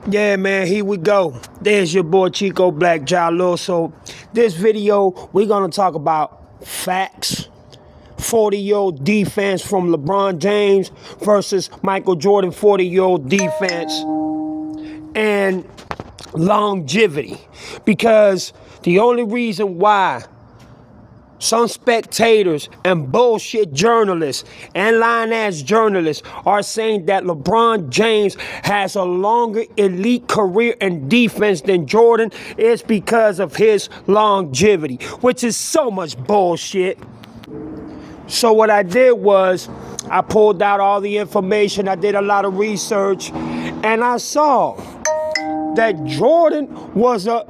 Yeah, man, here we go. There's your boy Chico Black Jalo. So this video, we're going to talk about facts, 40-year-old defense from LeBron James versus Michael Jordan 40-year-old defense, and longevity. Because the only reason why some spectators and bullshit journalists and lying-ass journalists are saying that LeBron James has a longer elite career in defense than Jordan is because of his longevity, which is so much bullshit. So what I did was I pulled out all the information, I did a lot of research, and I saw that Jordan was a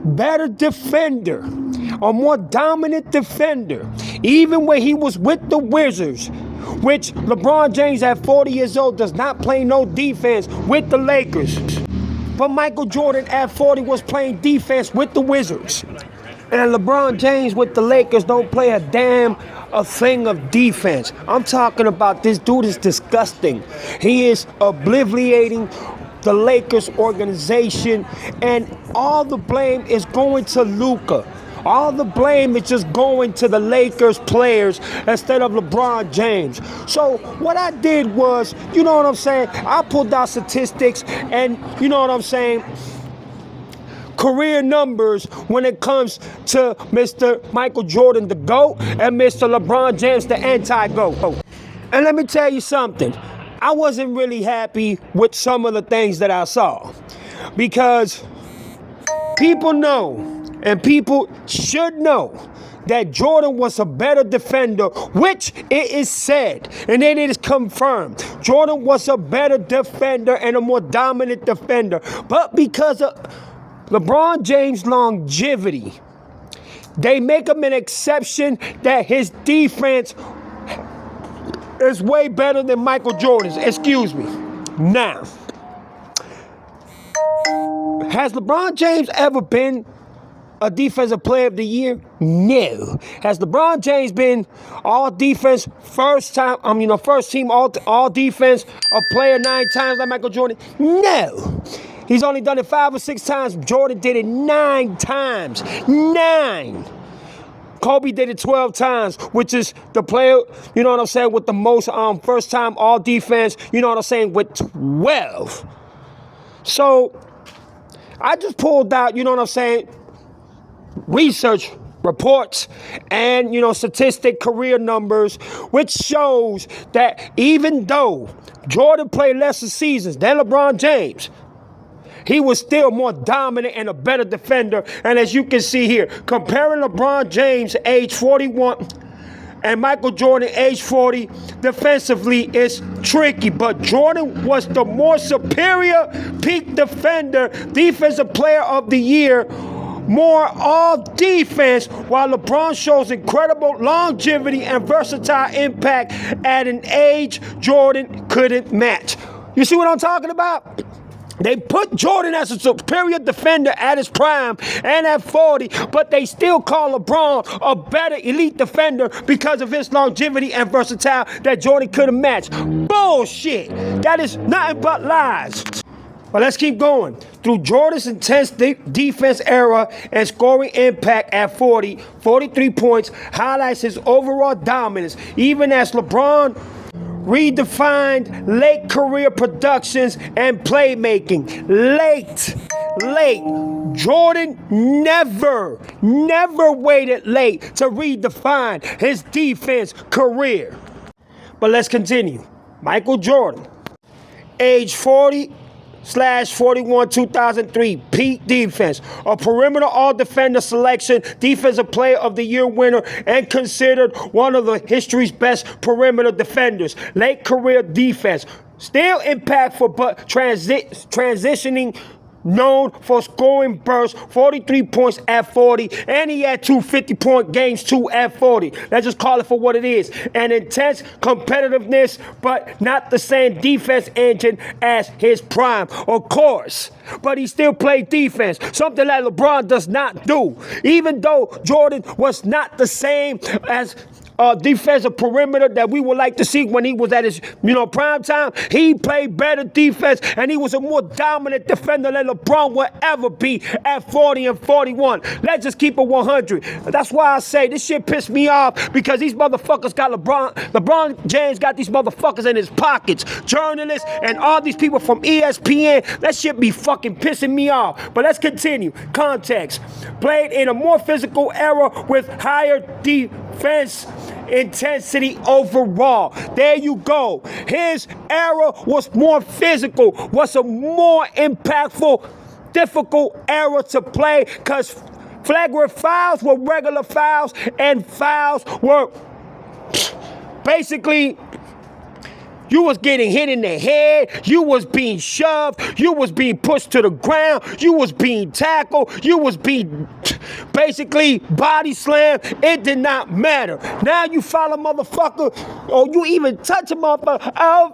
better defender, a more dominant defender, even when he was with the Wizards, which LeBron James at 40 years old does not play no defense with the Lakers. But Michael Jordan at 40 was playing defense with the Wizards. And LeBron James with the Lakers don't play a thing of defense. I'm talking about this dude is disgusting. He is obliterating the Lakers organization, and all the blame is going to Luka. All the blame is just going to the Lakers players instead of LeBron James. So what I did was, you know what I'm saying, I pulled out statistics and, you know what I'm saying, career numbers when it comes to Mr. Michael Jordan, the GOAT, and Mr. LeBron James, the anti-GOAT. And let me tell you something. I wasn't really happy with some of the things that I saw, because people know, and people should know, that Jordan was a better defender, which it is said, and it is confirmed. Jordan was a better defender and a more dominant defender. But because of LeBron James' longevity, they make him an exception that his defense is way better than Michael Jordan's. Excuse me. Now, has LeBron James ever been a defensive player of the year? No. Has LeBron James been all defense, first team all defense, a player 9 times like Michael Jordan? No. He's only done it 5 or 6 times. Jordan did it 9 times. 9. Kobe did it 12 times, which is the player, you know what I'm saying, with the most first time all defense, you know what I'm saying, with 12. So I just pulled out, you know what I'm saying, research reports and, you know, statistic career numbers, which shows that even though Jordan played lesser seasons than LeBron James, he was still more dominant and a better defender. And as you can see here, comparing LeBron James, age 41, and Michael Jordan, age 40, defensively is tricky. But Jordan was the more superior peak defender, defensive player of the year, more all defense, while LeBron shows incredible longevity and versatile impact at an age Jordan couldn't match. You see what I'm talking about? They put Jordan as a superior defender at his prime and at 40, but they still call LeBron a better elite defender because of his longevity and versatility that Jordan couldn't match. Bullshit. That is nothing but lies. But let's keep going. Through Jordan's intense defense era and scoring impact at 40, 43 points highlights his overall dominance, even as LeBron redefined late career productions and playmaking. Late. Jordan never waited late to redefine his defense career. But let's continue. Michael Jordan, age 40/41, 2003, peak defense, a perimeter all-defender selection, defensive player of the year winner, and considered one of the history's best perimeter defenders. Late career defense, still impactful but transitioning, known for scoring bursts, 43 points at 40, and he had 2 50-point games too at 40. Let's just call it for what it is. An intense competitiveness, but not the same defense engine as his prime, of course. But he still played defense, something that LeBron does not do. Even though Jordan was not the same as defensive perimeter that we would like to see when he was at his, prime time. He played better defense, and he was a more dominant defender than LeBron will ever be at 40 and 41. Let's just keep it 100. That's why I say this shit pissed me off, because these motherfuckers got LeBron James got these motherfuckers in his pockets. Journalists and all these people from ESPN. That shit be fucking pissing me off. But let's continue. Context. Played in a more physical era with higher defense intensity overall. There you go. His era was more physical, was a more impactful, difficult era to play, because flagrant fouls were regular fouls, and fouls were basically, you was getting hit in the head, you was being shoved, you was being pushed to the ground, you was being tackled, you was being basically body slammed. It did not matter. Now you foul a motherfucker, or you even touch a motherfucker, oh,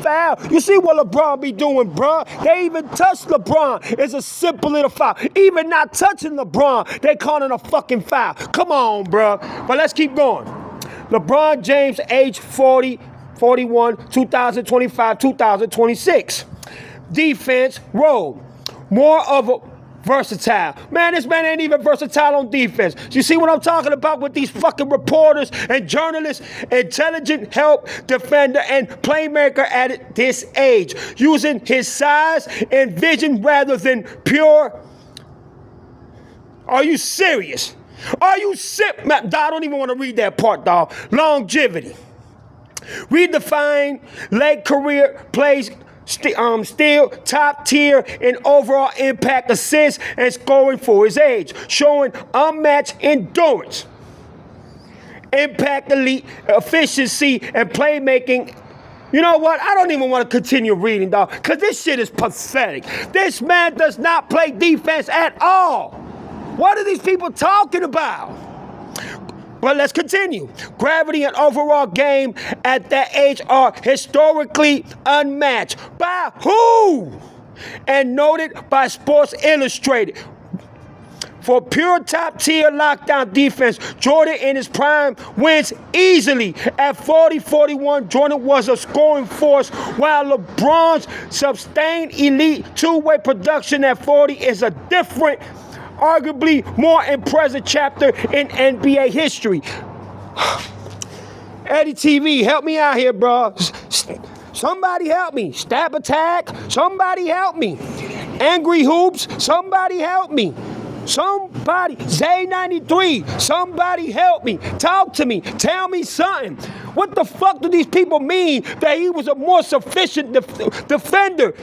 foul. You see what LeBron be doing, bruh? They even touch LeBron. It's a simple little foul. Even not touching LeBron, they calling a fucking foul. Come on, bruh. But let's keep going. LeBron James, age 40, 41, 2025, 2026. Defense role. More of a versatile. Man, this man ain't even versatile on defense. You see what I'm talking about with these fucking reporters and journalists? Intelligent help defender and playmaker at this age. Using his size and vision rather than pure. Are you serious? Are you sick? Man, I don't even want to read that part, dog. Longevity. Redefined late career plays, still top tier in overall impact, assists, and scoring for his age, showing unmatched endurance, impact, elite efficiency, and playmaking. You know what? I don't even want to continue reading, dog, because this shit is pathetic. This man does not play defense at all. What are these people talking about? But let's continue. Gravity and overall game at that age are historically unmatched. By who? And noted by Sports Illustrated. For pure top-tier lockdown defense, Jordan in his prime wins easily. At 40-41, Jordan was a scoring force, while LeBron's sustained elite two-way production at 40 is a different, arguably more impressive chapter in NBA history. Eddie TV, help me out here, bro. Somebody help me. Stab Attack, somebody help me. Angry Hoops, somebody help me. Somebody, Zay93, somebody help me. Talk to me. Tell me something. What the fuck do these people mean that he was a more sufficient defender?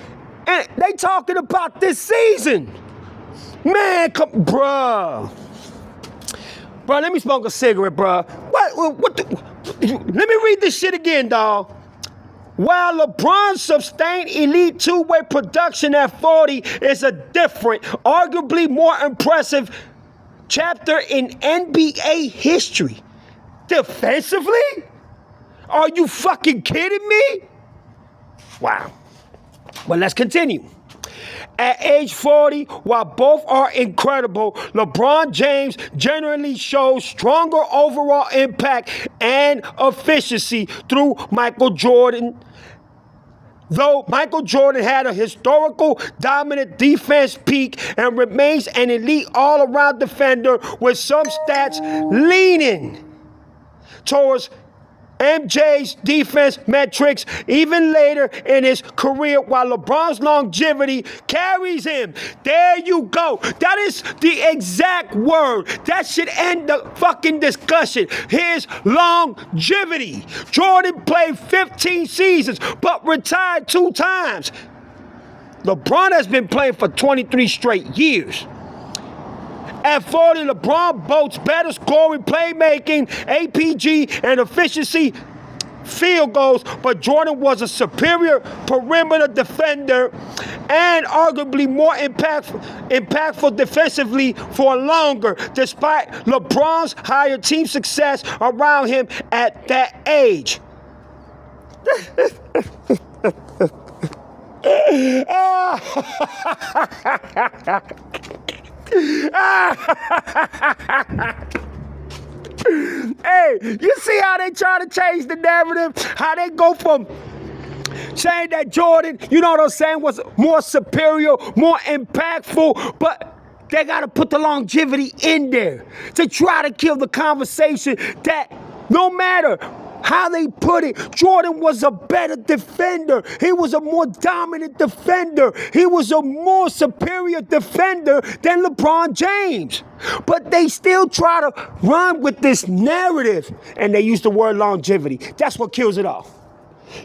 And they talking about this season. Man, come, bruh. Bruh, let me smoke a cigarette, bruh. Let me read this shit again, dawg. While LeBron's sustained elite two-way production at 40 is a different, arguably more impressive chapter in NBA history. Defensively? Are you fucking kidding me? Wow. Well, let's continue. At age 40, while both are incredible, LeBron James generally shows stronger overall impact and efficiency through Michael Jordan. Though Michael Jordan had a historical dominant defense peak and remains an elite all-around defender, with some stats leaning towards MJ's defense metrics even later in his career, while LeBron's longevity carries him. There you go. That is the exact word. That should end the fucking discussion. His longevity. Jordan played 15 seasons but retired 2 times. LeBron has been playing for 23 straight years. At 40, LeBron boasts better scoring, playmaking, APG, and efficiency field goals, but Jordan was a superior perimeter defender and arguably more impactful defensively for longer, despite LeBron's higher team success around him at that age. Hey, you see how they try to change the narrative? How they go from saying that Jordan, you know what I'm saying, was more superior, more impactful, but they got to put the longevity in there to try to kill the conversation that no matter how they put it, Jordan was a better defender. He was a more dominant defender. He was a more superior defender than LeBron James. But they still try to run with this narrative, and they use the word longevity. That's what kills it off.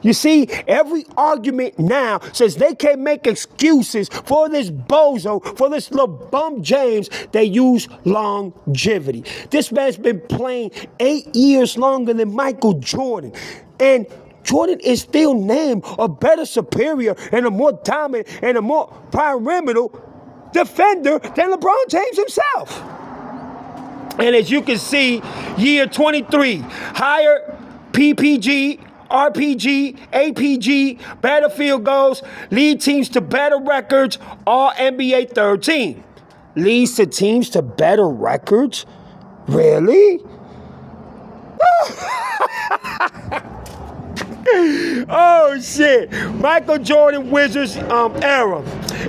You see, every argument now says they can't make excuses for this bozo, for this LeBron James. They use longevity. This man's been playing 8 years longer than Michael Jordan. And Jordan is still named a better superior and a more dominant and a more pyramidal defender than LeBron James himself. And as you can see, year 23, higher PPG, RPG, APG, better field goals, lead teams to better records, all NBA third team. Leads to teams to better records? Really? Oh shit. Michael Jordan Wizards era.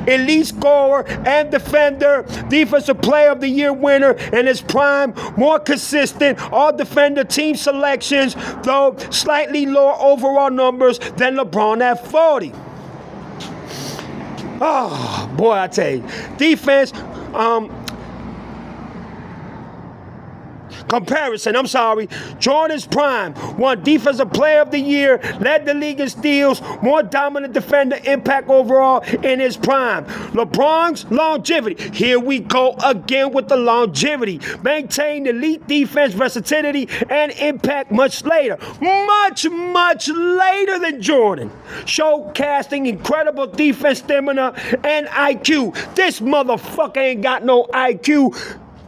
Elite scorer and defender, defensive player of the year winner in his prime, more consistent all defender team selections, though slightly lower overall numbers than LeBron at 40. Oh boy, I tell you, defense comparison, Jordan's prime, won defensive player of the year, led the league in steals, more dominant defender, impact overall in his prime. LeBron's longevity, here we go again with the longevity, maintained elite defense, versatility, and impact much later than Jordan, showcasing incredible defense stamina and IQ. This motherfucker ain't got no IQ.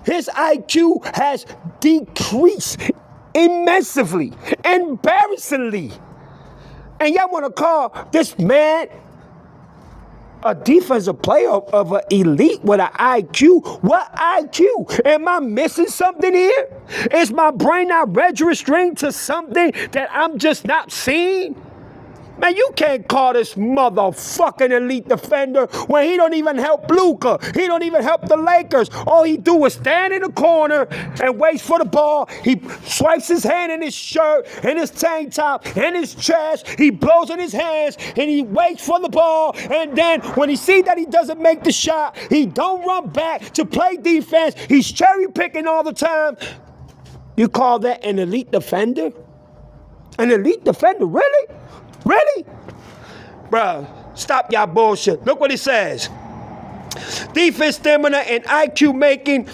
His IQ has decreased immensely, embarrassingly. And y'all want to call this man a defensive player of an elite with an IQ? What IQ? Am I missing something here? Is my brain not registering to something that I'm just not seeing? Man, you can't call this motherfucking elite defender when he don't even help Luka. He don't even help the Lakers. All he do is stand in the corner and waits for the ball. He swipes his hand in his shirt, in his tank top, in his chest. He blows in his hands and he waits for the ball. And then when he sees that he doesn't make the shot, he don't run back to play defense. He's cherry picking all the time. You call that an elite defender? An elite defender, really? Really? Bruh, stop y'all bullshit. Look what he says. Defense stamina and IQ making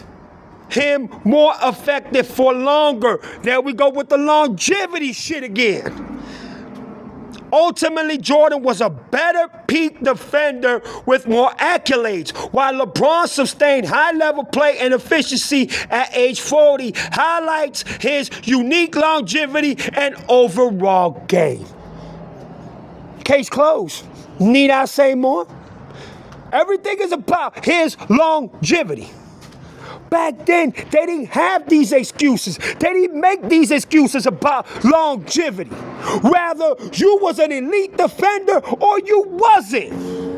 him more effective for longer. There we go with the longevity shit again. Ultimately, Jordan was a better peak defender with more accolades, while LeBron sustained high-level play and efficiency at age 40, highlights his unique longevity and overall game. Case closed. Need I say more? Everything is about his longevity. Back then, they didn't have these excuses. They didn't make these excuses about longevity. Rather, you was an elite defender or you wasn't.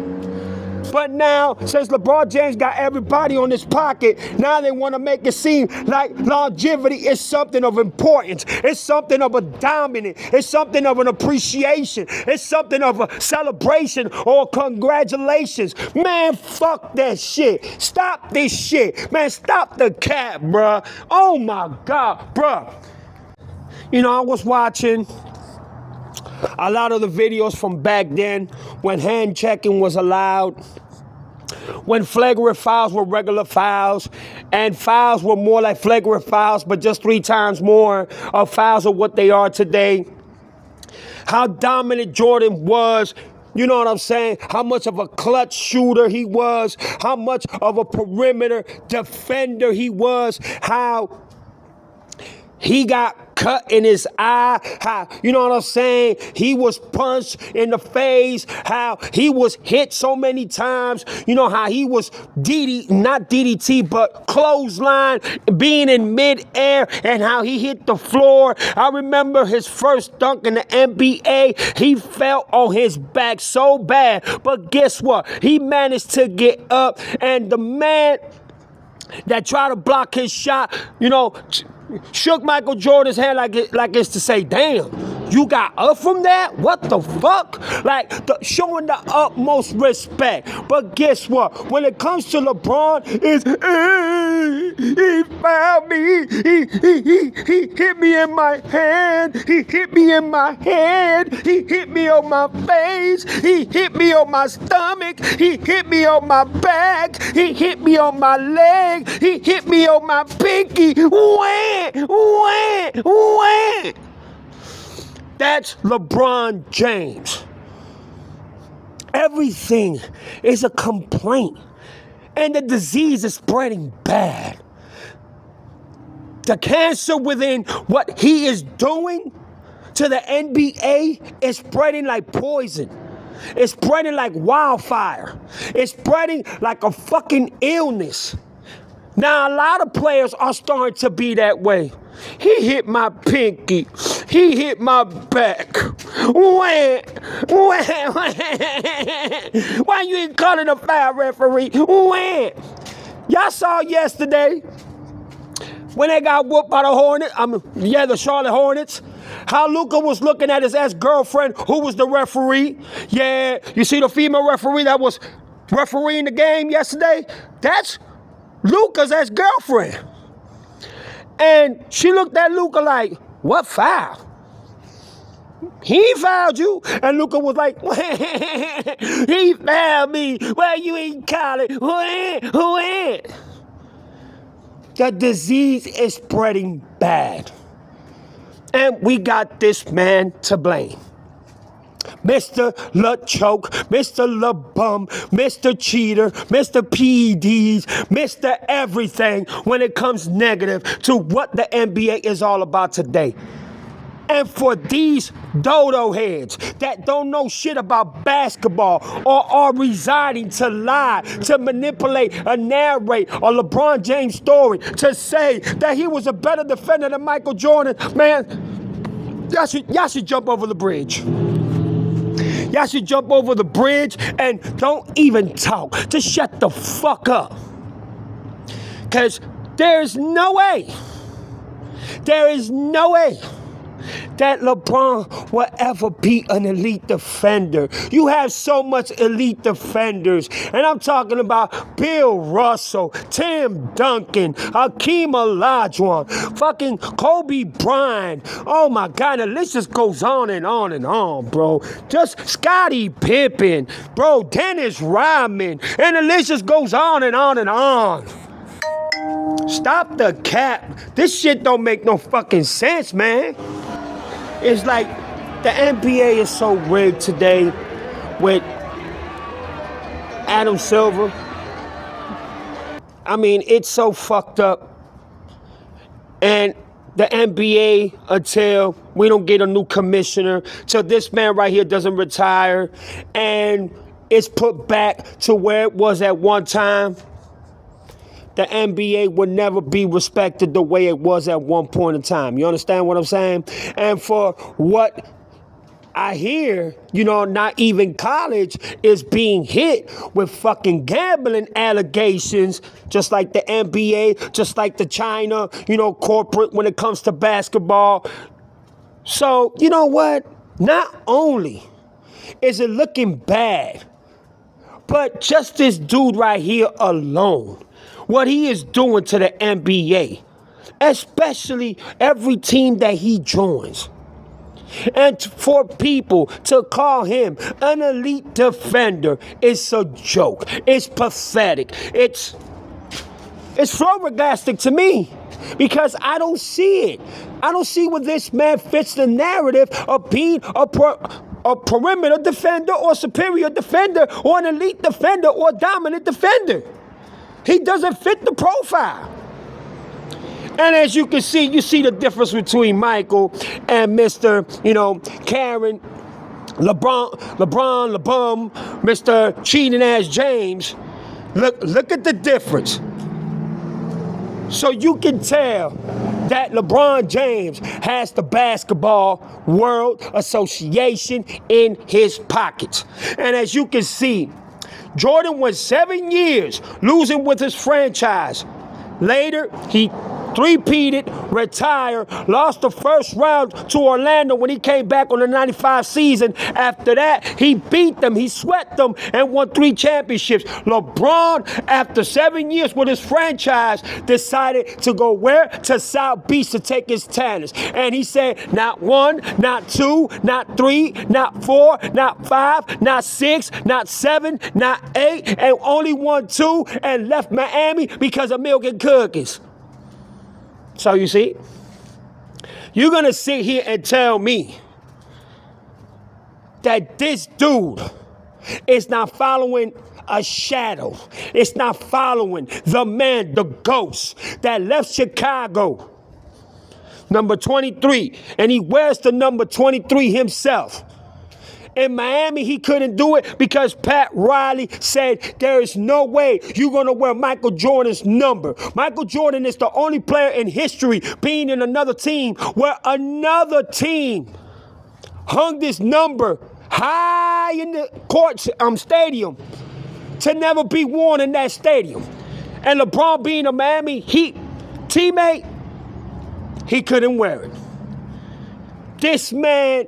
But now, since LeBron James got everybody on his pocket, now they want to make it seem like longevity is something of importance. It's something of a dominant. It's something of an appreciation. It's something of a celebration or congratulations. Man, fuck that shit. Stop this shit. Man, stop the cap, bruh. Oh my God, bruh. You know, I was watching a lot of the videos from back then when hand checking was allowed, when flagrant fouls were regular fouls, and fouls were more like flagrant fouls, but just 3 times more of fouls of what they are today. How dominant Jordan was. You know what I'm saying? How much of a clutch shooter he was. How much of a perimeter defender he was. How he got cut in his eye, how, you know what I'm saying? He was punched in the face, how he was hit so many times, you know, how he was not DDT, but clothesline, being in midair, and how he hit the floor. I remember his first dunk in the NBA, he fell on his back so bad, but guess what? He managed to get up, and the man that tried to block his shot, you know, shook Michael Jordan's hand like it's to say, damn, you got up from that? What the fuck? Like, showing the utmost respect. But guess what? When it comes to LeBron, it's, he fouled me. He hit me in my hand. He hit me in my head. He hit me on my face. He hit me on my stomach. He hit me on my back. He hit me on my leg. He hit me on my pinky. Wham! That's LeBron James. Everything is a complaint, and the disease is spreading bad. The cancer within what he is doing to the NBA is spreading like poison. It's spreading like wildfire. It's spreading like a fucking illness. Now, a lot of players are starting to be that way. He hit my pinky. He hit my back. Why you ain't calling a foul, referee? Y'all saw yesterday when they got whooped by the Hornets. The Charlotte Hornets. How Luka was looking at his ex-girlfriend, who was the referee. Yeah, you see the female referee that was refereeing the game yesterday? That's Luka's ex-girlfriend. And she looked at Luka like, what foul? He fouled you. And Luka was like, he fouled me. Well, you ain't calling. Who? The disease is spreading bad. And we got this man to blame. Mr. LeChoke, Mr. LeBum, Mr. Cheater, Mr. PEDs, Mr. Everything when it comes negative to what the NBA is all about today. And for these dodo heads that don't know shit about basketball or are residing to lie, to manipulate or narrate a LeBron James story, to say that he was a better defender than Michael Jordan, man, y'all should jump over the bridge. Y'all should jump over the bridge and don't even talk. Just shut the fuck up. Because there is no way that LeBron will ever be an elite defender. You have so much elite defenders. And I'm talking about Bill Russell, Tim Duncan, Hakeem Olajuwon, fucking Kobe Bryant. Oh my God, the list just goes on and on and on, bro. Just Scottie Pippen, bro, Dennis Rodman, and the list just goes on and on and on. Stop the cap. This shit don't make no fucking sense, man. It's like the NBA is so rigged today with Adam Silver. I mean, it's so fucked up. And the NBA, until we don't get a new commissioner, till this man right here doesn't retire, and it's put back to where it was at one time, the NBA would never be respected the way it was at one point in time. You understand what I'm saying? And for what I hear, you know, not even college is being hit with fucking gambling allegations, just like the NBA, just like the China, you know, corporate when it comes to basketball. So, you know what? Not only is it looking bad, but just this dude right here alone, what he is doing to the NBA, especially every team that he joins. And for people to call him an elite defender, it's a joke. It's pathetic. It's flabbergastic to me because I don't see it. I don't see where this man fits the narrative of being a perimeter defender or superior defender or an elite defender or dominant defender. He doesn't fit the profile. And as you can see, you see the difference between Michael and Mr., Karen, LeBron, Mr. Cheating Ass James. Look at the difference. So you can tell that LeBron James has the Basketball World Association in his pockets. And as you can see, Jordan went 7 years losing with his franchise. Later, he three-peated, retired, lost the first round to Orlando when he came back on the 95 season. After that, he beat them, he swept them, and won 3 championships. LeBron, after 7 years with his franchise, decided to go where? To South Beach to take his talents. And he said, not 1, not 2, not 3, not 4, not 5, not 6, not 7, not 8, and only won 2 and left Miami because of milk and cookies. So you see, you're going to sit here and tell me that this dude is not following a shadow. It's not following the man, the ghost that left Chicago, number 23, and he wears the number 23 himself. In Miami, he couldn't do it because Pat Riley said there is no way you're going to wear Michael Jordan's number. Michael Jordan is the only player in history being in another team where another team hung this number high in the stadium to never be worn in that stadium. And LeBron being a Miami Heat teammate, he couldn't wear it. This man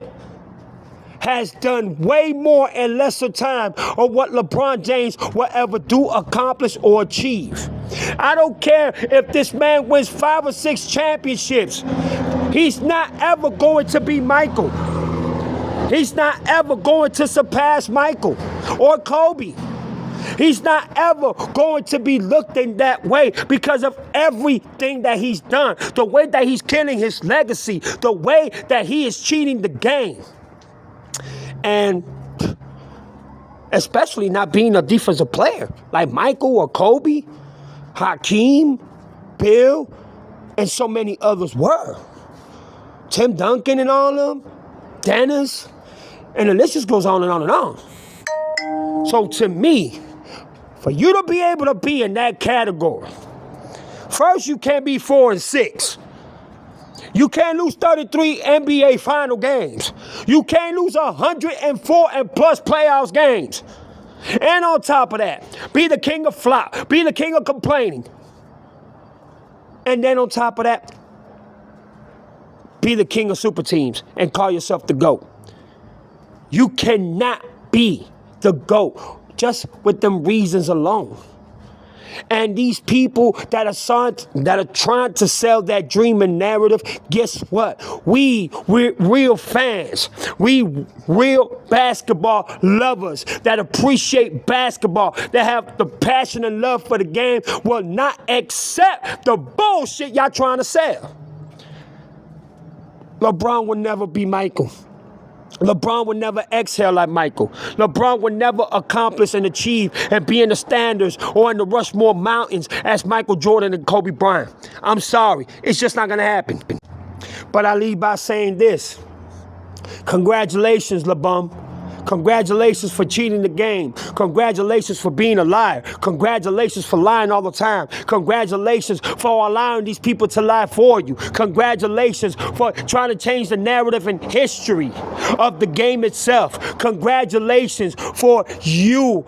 has done way more in lesser time of what LeBron James will ever do, accomplish, or achieve. I don't care if this man wins 5 or 6 championships. He's not ever going to be Michael. He's not ever going to surpass Michael or Kobe. He's not ever going to be looked in that way because of everything that he's done, the way that he's killing his legacy, the way that he is cheating the game. And especially not being a defensive player like Michael or Kobe, Hakeem, Bill, and so many others were. Tim Duncan and all of them, Dennis, and the list just goes on and on and on. So to me, for you to be able to be in that category, first you can't be 4 and 6. You can't lose 33 NBA final games. You can't lose 104 and plus playoffs games. And on top of that, be the king of flop, be the king of complaining. And then on top of that, be the king of super teams and call yourself the GOAT. You cannot be the GOAT just with them reasons alone. And these people that are trying to sell that dream and narrative, guess what? We're real fans. We real basketball lovers that appreciate basketball, that have the passion and love for the game, will not accept the bullshit y'all trying to sell. LeBron will never be Michael. LeBron would never exhale like Michael. LeBron would never accomplish and achieve and be in the standards or in the Rushmore Mountains as Michael Jordan and Kobe Bryant. I'm sorry. It's just not going to happen. But I leave by saying this. Congratulations, LeBron. Congratulations for cheating the game. Congratulations for being a liar. Congratulations for lying all the time. Congratulations for allowing these people to lie for you. Congratulations for trying to change the narrative and history of the game itself. Congratulations for you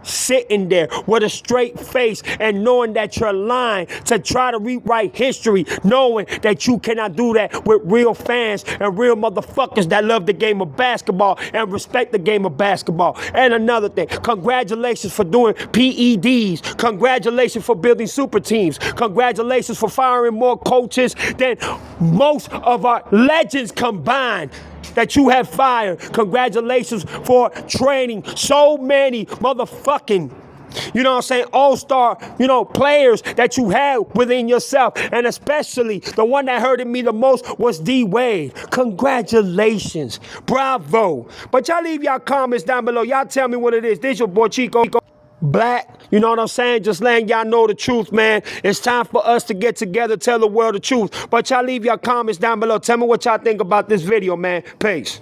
sitting there with a straight face and knowing that you're lying to try to rewrite history, knowing that you cannot do that with real fans and real motherfuckers that love the game of basketball and respect the game of basketball. And another thing, congratulations for doing PEDs. Congratulations for building super teams. Congratulations for firing more coaches than most of our legends combined that you have fired. Congratulations for training so many motherfucking, all-star, players that you have within yourself. And especially the one that hurted me the most was D Wade. Congratulations. Bravo. But y'all leave y'all comments down below. Y'all tell me what it is. This your boy Chico. black. You know what I'm saying? Just letting y'all know the truth, man. It's time for us to get together, tell the world the truth. But y'all leave your comments down below. Tell me what y'all think about this video, man. Peace.